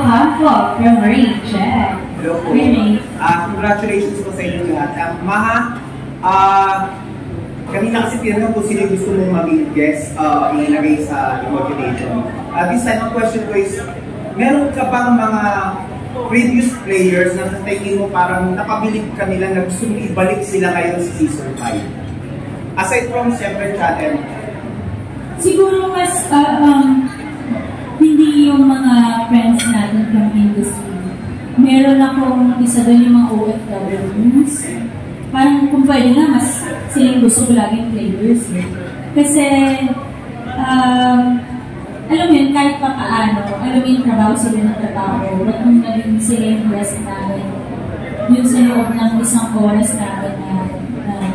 Ocampo from Marie. Check. Hello po. Congratulations po sa inyo lahat. Maha, kanina kasi tinanong kung sino gusto mong maging guest ilagay sa imagination. This time, ang question ko is, meron ka bang mga previous players na sa tingin mo parang napabilib ka nila na gusto mong ibalik sila ngayon sa season 5? Aside from siyempre Chatham. Siguro mas hindi yung mga friends natin from industry. Meron akong isa doon yung mga OFWs. Parang kung pwede nga, mas silang gusto ko laging players. Kasi, alam mo yun, kahit pa paano, alam mo yung trabaho sila ng trabaho, ba't nung naging sila yung rest namin, yung sa loob ng isang oras namin na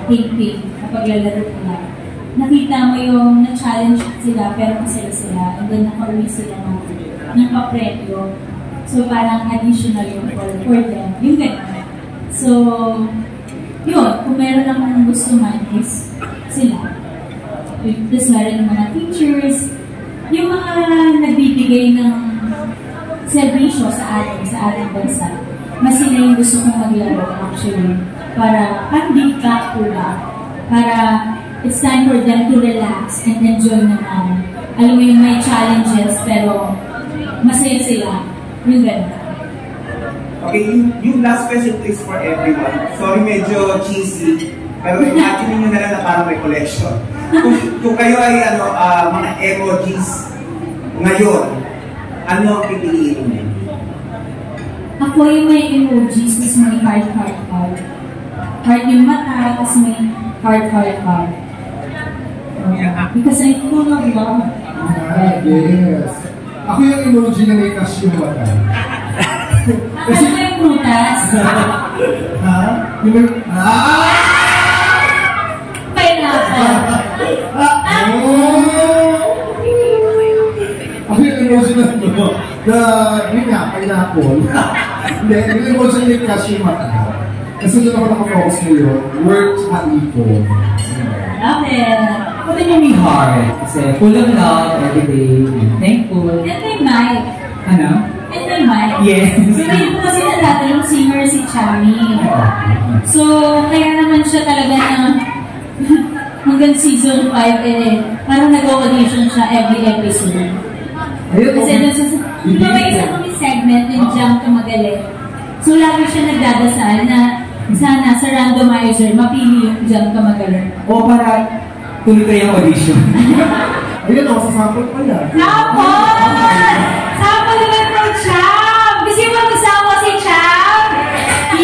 ping-ping, kapag lalaro nila. Nakita mo yung na-challenge sila, pero masaya sila, and then naka-uwi sila ng papremyo. So, parang additional yung for them. Yung gano'n. So, yun, kung meron akong gusto man is sila. Tapos meron ng mga teachers, yung mga nagbibigay ng servisyo sa ating bansa. Mas sila yung gusto kong maglaro actually. Para hindi ka pula. Para it's time for them to relax and enjoy naman. Alam mo yung may challenges pero masaya sila. Yung ganda. Okay, yung last question is for everyone. Sorry, medyo cheesy. Pero imagine nyo na lang na parang recollection. Kung kayo ay mga emojis ngayon, ano ang pipiliin mo? Ako yung may emojis, tapos may heart. Heart yung mata, tapos may heart. Because I'm full of love. Yes. Ako yung emoji na may crush yung mata. Kasi mo yung prutas? Ha? Yung Pineapple. Ako yung emoji na yun nga, pineapple. Hindi, yung emoji na may crush yung mata. Kasi doon ako nakafocus ngayon, work at eco. Love it. Pwede nyo may heart. Kasi full of love every day. Thankful. And may mic. Ano? And may mic. Yes. So, yun po kasi natatalong singer si Chami. So, kaya naman siya talaga na hanggang season 5 parang nag-audition siya every episode. Kasi di ba may isa kami segment yung Jump to Magaling. So, lagi siya nagdadasal na sana sa randomizer, mapili yung Jump to Magaling. O para tuloy kayo ang audition. Ayun ako, sasapot pa yan. Sapon! Sapon naman from Cham! Gusto mo kasama si Cham?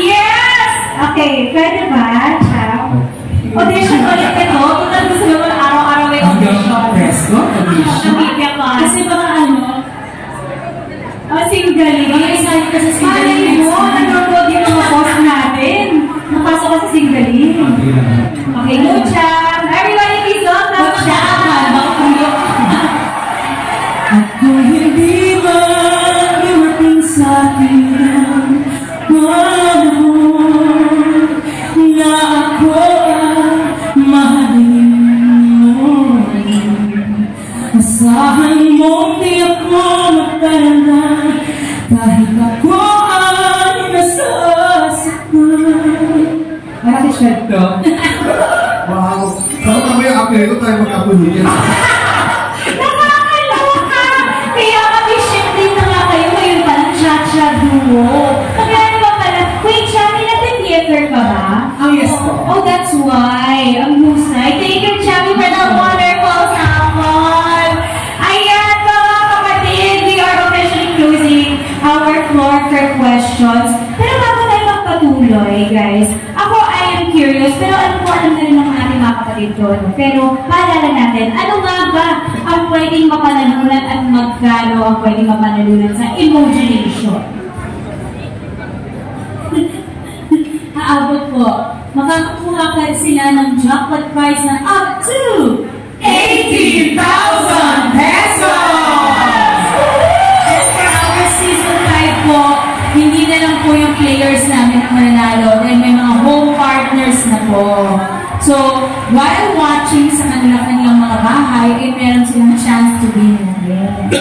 Yes! Okay, pwede ba, Cham? Audition ulit ito. Kung gusto mo araw-araw may audition. Presto? Audition? Nakikya ka. Kasi baka single. Baka isali ka sa single. Malay mo, nag-upload yung mga post natin. Napasok ka sa single. Okay, go, Cham! Everybody, please welcome Cham! Ako hindi man dumating sa akin na ako ang mahalin mo. Asahan mo di ako magdala kahit ako ay nasasaktan. Parang siya ito. Wow. Saka kami yung apelo tayo magkapulitin. Kaya kami shifting na nga kayo ngayon palang cha-cha duo. Kaya ba pala, wait, Chami, nag-theater ka ba? Oh, yes po. Oh, that's why. Ang husay. Thank you, Chami, for that wonderful sample. Ayan, mga kapatid, we are officially closing our floor for questions. Pero bago tayo magpatuloy, guys, ako, I am curious, pero alam na rin ng ating mga kapatid doon. Pero, paalala natin, ano nga ba ang pwedeng mapanalunan at magkano ang pwedeng mapanalunan sa Imagination? Aabot po. Makakakuha ka sila ng jackpot prize na up to 80,000 pesos! As for our season 5 po, hindi na lang po yung players namin ang mananalo dahil may mga home partners na po. So, while watching sa kanilang mga bahay, meron silang chance to win. Yes.